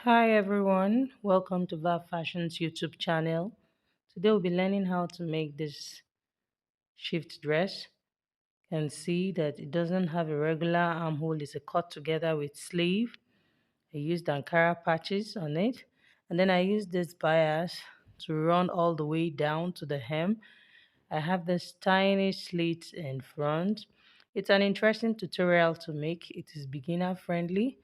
Hi everyone, welcome to VAV Fashion's YouTube channel. Today we'll be learning how to make this shift dress. You can see that it doesn't have a regular armhole, it's a cut together with sleeve. I used Ankara patches on it, and then I used this bias to run all the way down to the hem. I have this tiny slit in front. It's an interesting tutorial to make. It is beginner friendly.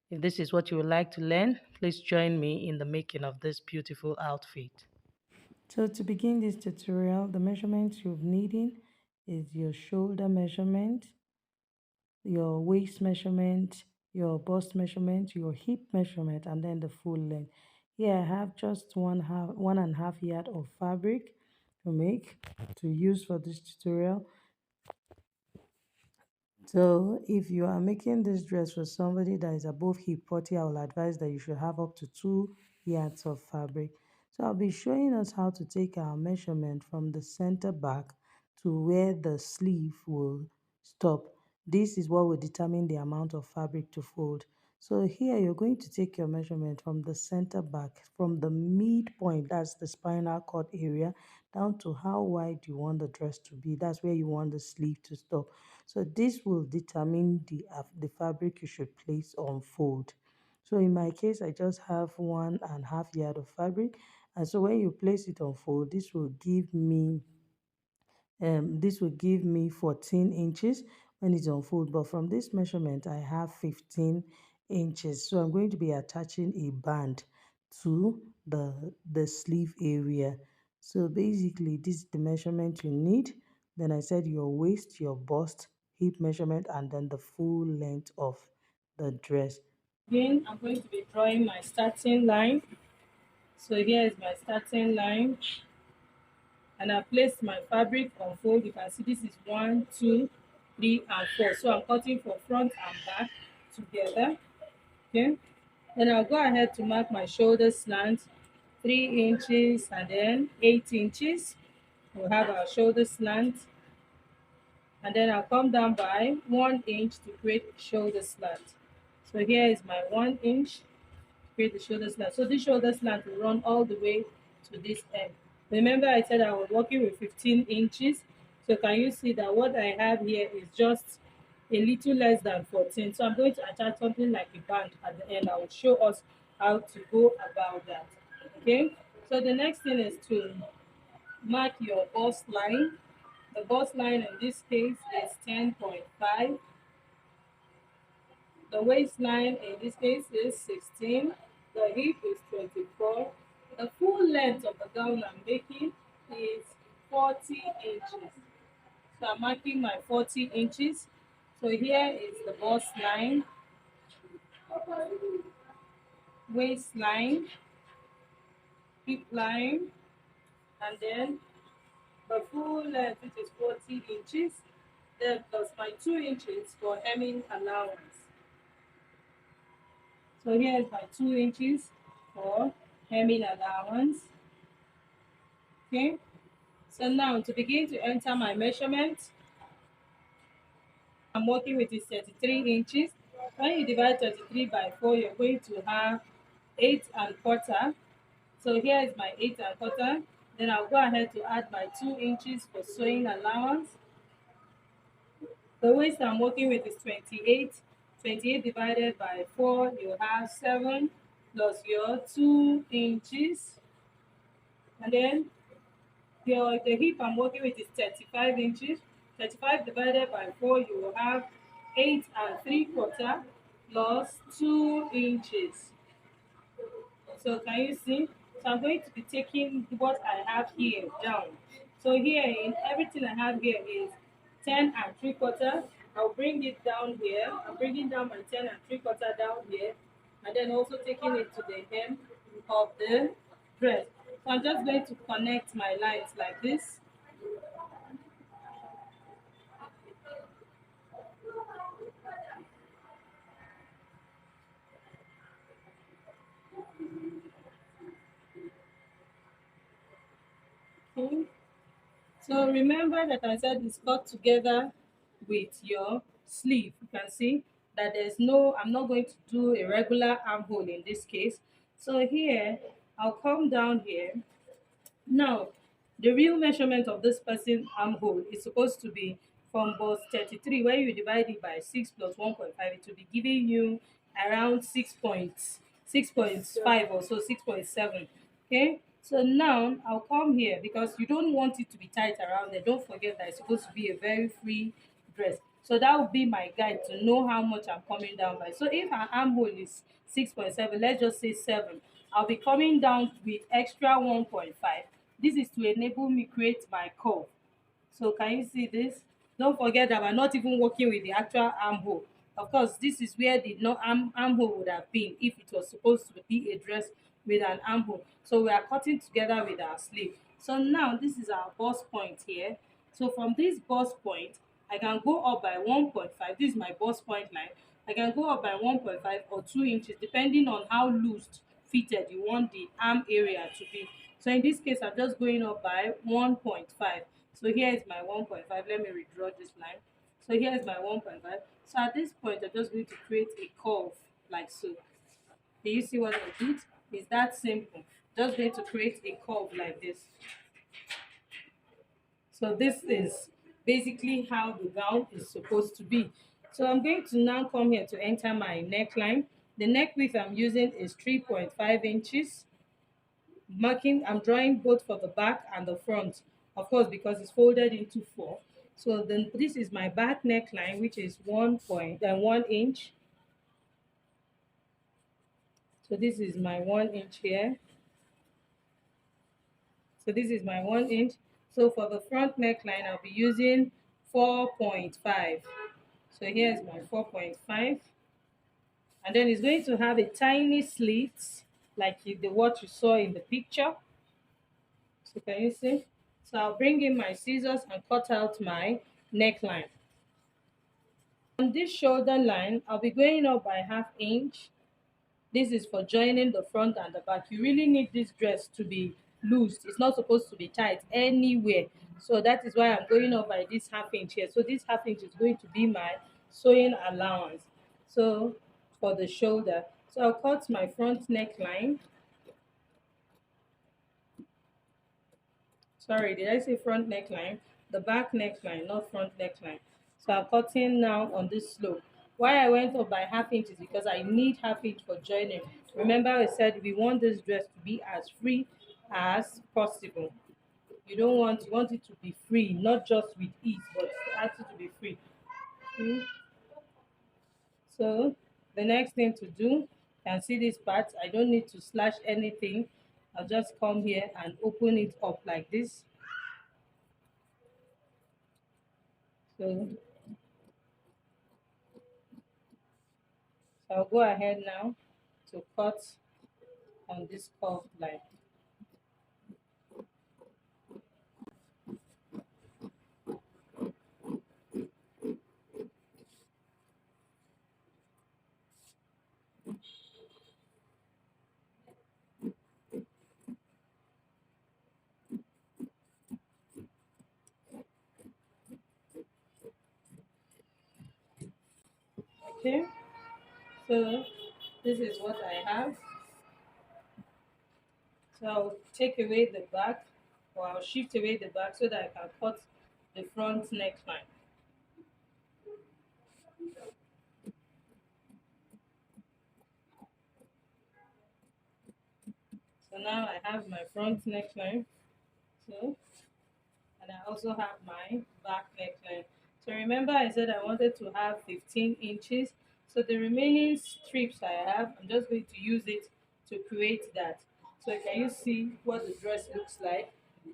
If this is what you would like to learn, please join me in the making of this beautiful outfit. So to begin this tutorial, the measurements you're needing is your shoulder measurement, your waist measurement, your bust measurement, your hip measurement, and then the full length. Here I have just 1.5 yard of fabric to use for this tutorial. So if you are making this dress for somebody that is above hip 40, I will advise that you should have up to 2 yards of fabric. So I'll be showing us how to take our measurement from the center back to where the sleeve will stop. This is what will determine the amount of fabric to fold. So here you're going to take your measurement from the center back, from the midpoint, that's the spinal cord area, down to how wide you want the dress to be. That's where you want the sleeve to stop. So this will determine the fabric you should place on fold. So in my case, I just have 1.5 yard of fabric. And so when you place it on fold, this will give me 14 inches when it's on fold, but from this measurement I have 15 inches. So I'm going to be attaching a band to the sleeve area. So basically this is the measurement you need. Then I said your waist, your bust, hip measurement, and then the full length of the dress. Again, I'm going to be drawing my starting line. So here is my starting line, and I placed my fabric on fold. You can see this is 1, 2, 3, and 4. So I'm cutting for front and back together. Okay. Then I'll go ahead to mark my shoulder slant, 3 inches, and then 8 inches. We'll have our shoulder slant, and then I'll come down by 1 inch to create shoulder slant. So here is my 1 inch, create the shoulder slant. So this shoulder slant will run all the way to this end. Remember I said I was working with 15 inches. So can you see that what I have here is just a little less than 14. So I'm going to attach something like a band at the end. I will show us how to go about that. Okay. So the next thing is to mark your bust line. The bust line in this case is 10.5. The waistline in this case is 16. The hip is 24. The full length of the gown I'm making is 40 inches. So I'm marking my 40 inches. So here is the bust line, waistline, hip line, and then the full length, which is 40 inches. Then plus my 2 inches for hemming allowance. So here is my 2 inches for hemming allowance. Okay. So now to begin to enter my measurement, I'm working with is 33 inches. When you divide 33 by 4, you're going to have 8.25. So here is my 8.25. Then I'll go ahead to add my 2 inches for sewing allowance. The waist I'm working with is 28. 28 divided by 4, you have 7 plus your 2 inches. And then the hip I'm working with is 35 inches. 35 divided by 4, you will have 8.75 plus 2 inches. So can you see? So I'm going to be taking what I have here down. So here in everything I have here is 10.75. I'll bring it down here. I'm bringing down my 10.75 down here, and then also taking it to the hem of the dress. So I'm just going to connect my lines like this. Okay. So remember that I said it's cut together with your sleeve. You can see that there's no, I'm not going to do a regular armhole in this case. So here, I'll come down here. Now, the real measurement of this person armhole is supposed to be from bust 33, where you divide it by 6 plus 1.5, it will be giving you around 6.5 or so, 6.7. Okay, so now I'll come here because you don't want it to be tight around there. Don't forget that it's supposed to be a very free dress. So that would be my guide to know how much I'm coming down by. So if our armhole is 6.7, let's just say 7, I'll be coming down with extra 1.5. This is to enable me create my curve. So can you see this? Don't forget that we're not even working with the actual armhole. Of course, this is where the no armhole would have been if it was supposed to be a dress with an armhole. So we are cutting together with our sleeve. So now this is our bust point here. So from this bust point, I can go up by 1.5. This is my bust point line. I can go up by 1.5 or 2 inches depending on how loose fitted you want the arm area to be. So in this case, I'm just going up by 1.5. So here is my 1.5. Let me redraw this line. So here is my 1.5. So at this point, I'm just going to create a curve like so. Can you see what I did? It's that simple. Just going to create a curve like this. So this is basically how the gown is supposed to be. So I'm going to now come here to enter my neckline. The neck width I'm using is 3.5 inches. Marking, I'm drawing both for the back and the front, of course, because it's folded into four. So then this is my back neckline, which is 1 inch. So this is my 1 inch here. So this is my 1 inch. So for the front neckline, I'll be using 4.5. So here's my 4.5. And then it's going to have a tiny slit, like the what you saw in the picture. So can you see? So I'll bring in my scissors and cut out my neckline. On this shoulder line, I'll be going up by ½ inch. This is for joining the front and the back. You really need this dress to be loose. It's not supposed to be tight anywhere. So that is why I'm going up by this ½ inch here. So this ½ inch is going to be my sewing allowance. So for the shoulder. So I'll cut my front neckline. Sorry, did I say front neckline? The back neckline, not front neckline. So I'm cutting now on this slope. Why I went up by ½ inch is because I need ½ inch for joining. Remember I said we want this dress to be as free as possible. You want it to be free, not just with ease, but actually to be free. Mm. So the next thing to do, you can see this part, I don't need to slash anything. I'll just come here and open it up like this. So So I'll go ahead now to cut on this curved line. Okay, so this is what I have. So I'll take away the back, or I'll shift away the back so that I can cut the front neckline. So now I have my front neckline. So and I also have my back neckline. So remember I said I wanted to have 15 inches. So the remaining strips I have, I'm just going to use it to create that. So can you see what the dress looks like?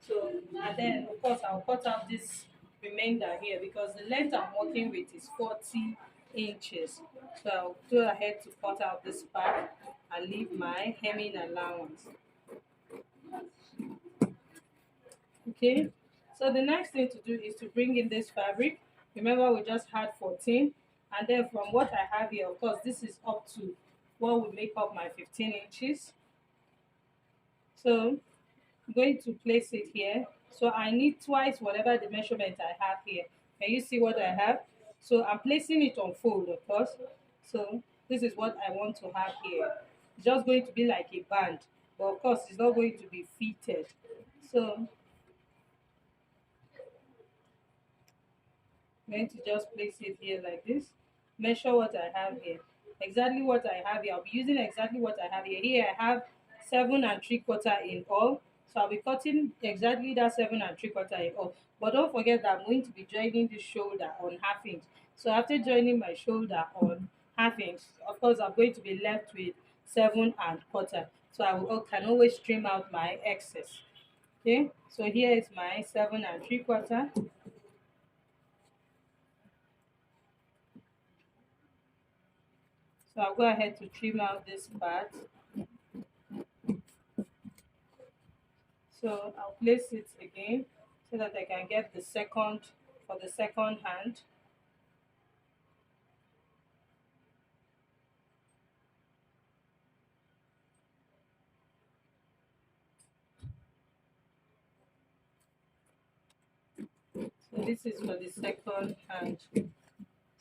So and then of course I'll cut out this remainder here because the length I'm working with is 40 inches. So I'll go ahead to cut out this part and leave my hemming allowance. Okay, so the next thing to do is to bring in this fabric. Remember we just had 14, and then from what I have here, of course this is up to what will make up my 15 inches. So I'm going to place it here. So I need twice whatever the measurement I have here. Can you see what I have? So I'm placing it on fold, of course. So this is what I want to have here. It's just going to be like a band, but of course it's not going to be fitted. So I'm going to just place it here like this. Measure what I have here. Exactly what I have here. I'll be using exactly what I have here. Here I have 7 3/4 in all. So I'll be cutting exactly that 7 3/4 in all. But don't forget that I'm going to be joining the shoulder on 1/2 inch. So after joining my shoulder on 1/2 inch, of course I'm going to be left with 7 1/4. So can always trim out my excess. Okay, so here is my 7 3/4. So I'll go ahead to trim out this part. So I'll place it again so that I can get the second for the second hand. So this is for the second hand.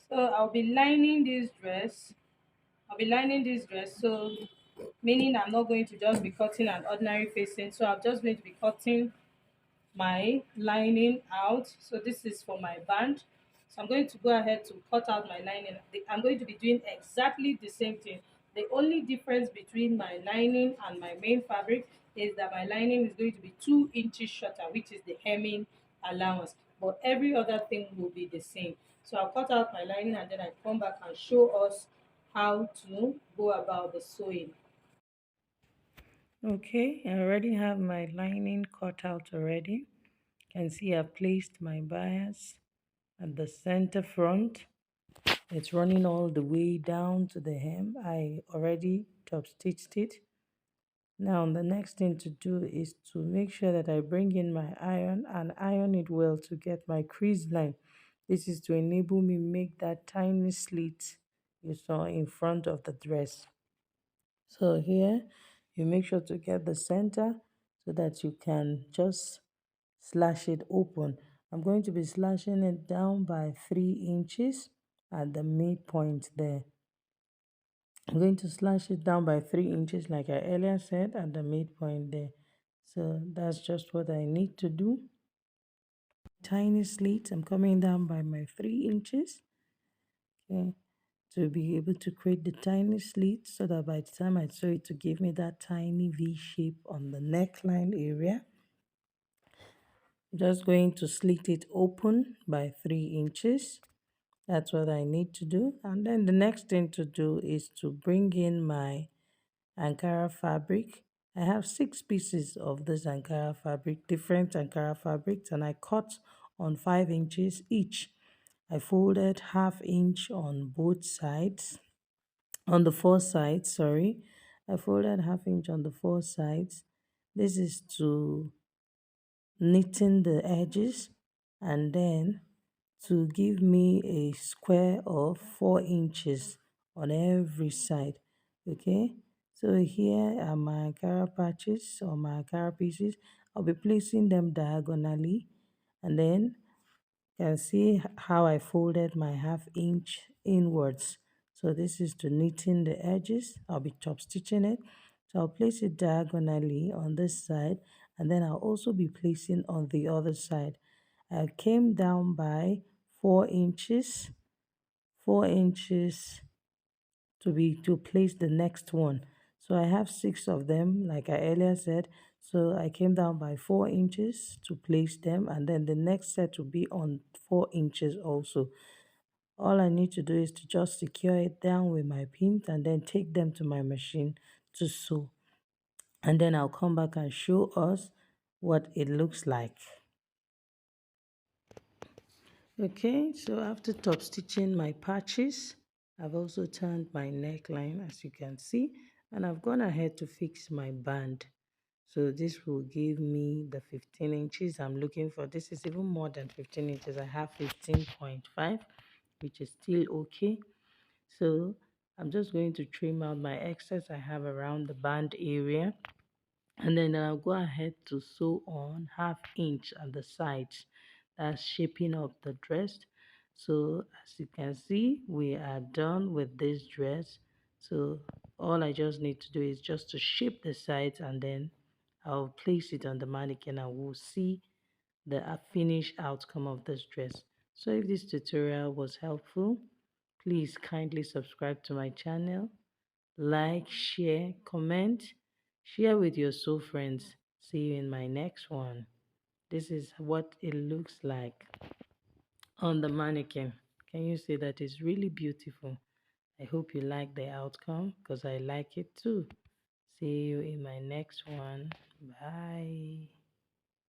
So I'll be lining this dress, so meaning I'm not going to just be cutting an ordinary facing. So I'm just going to be cutting my lining out. So this is for my band. So I'm going to go ahead to cut out my lining. I'm going to be doing exactly the same thing. The only difference between my lining and my main fabric is that my lining is going to be 2 inches shorter, which is the hemming allowance, but every other thing will be the same. So I'll cut out my lining and then I come back and show us how to go about the sewing. Okay, I already have my lining cut out already. You can see I've placed my bias at the center front. It's running all the way down to the hem. I already top stitched it. Now the next thing to do is to make sure that I bring in my iron and iron it well to get my crease line. This is to enable me make that tiny slit you saw in front of the dress. So here you make sure to get the center so that you can just slash it open. I'm going to be slashing it down by 3 inches at the midpoint there. I'm going to slash it down by 3 inches like I earlier said at the midpoint there. So that's just what I need to do. Tiny slit, I'm coming down by my 3 inches. Okay, to be able to create the tiny slit so that by the time I sew it to give me that tiny V shape on the neckline area. I'm just going to slit it open by 3 inches. That's what I need to do. And then the next thing to do is to bring in my Ankara fabric. I have 6 pieces of this Ankara fabric, different Ankara fabrics, and I cut on 5 inches each. I folded 1/2 inch on both sides, on the 4 sides, sorry. I folded 1/2 inch on the 4 sides. This is to knitting the edges and then to give me a square of 4 inches on every side. Okay, so here are my Ankara patches or my Ankara pieces. I'll be placing them diagonally, and then you can see how I folded my 1/2 inch inwards. So this is to knitting the edges. I'll be top stitching it. So I'll place it diagonally on this side, and then I'll also be placing on the other side. I came down by 4 inches, 4 inches to place the next one. So I have 6 of them like I earlier said. So I came down by 4 inches to place them, and then the next set will be on 4 inches also. All I need to do is to just secure it down with my pins and then take them to my machine to sew. And then I'll come back and show us what it looks like. Okay, so after top stitching my patches, I've also turned my neckline as you can see, and I've gone ahead to fix my band. So this will give me the 15 inches I'm looking for. This is even more than 15 inches. I have 15.5, which is still okay. So I'm just going to trim out my excess I have around the band area, and then I'll go ahead to sew on 1/2 inch at the sides. That's shaping up the dress. So as you can see, we are done with this dress. So all I just need to do is just to shape the sides, and then I'll place it on the mannequin and we'll see the finished outcome of this dress. So if this tutorial was helpful, please kindly subscribe to my channel, like, share, comment, share with your soul friends. See you in my next one. This is what it looks like on the mannequin. Can you see that it's really beautiful? I hope you like the outcome because I like it too. See you in my next one. Bye.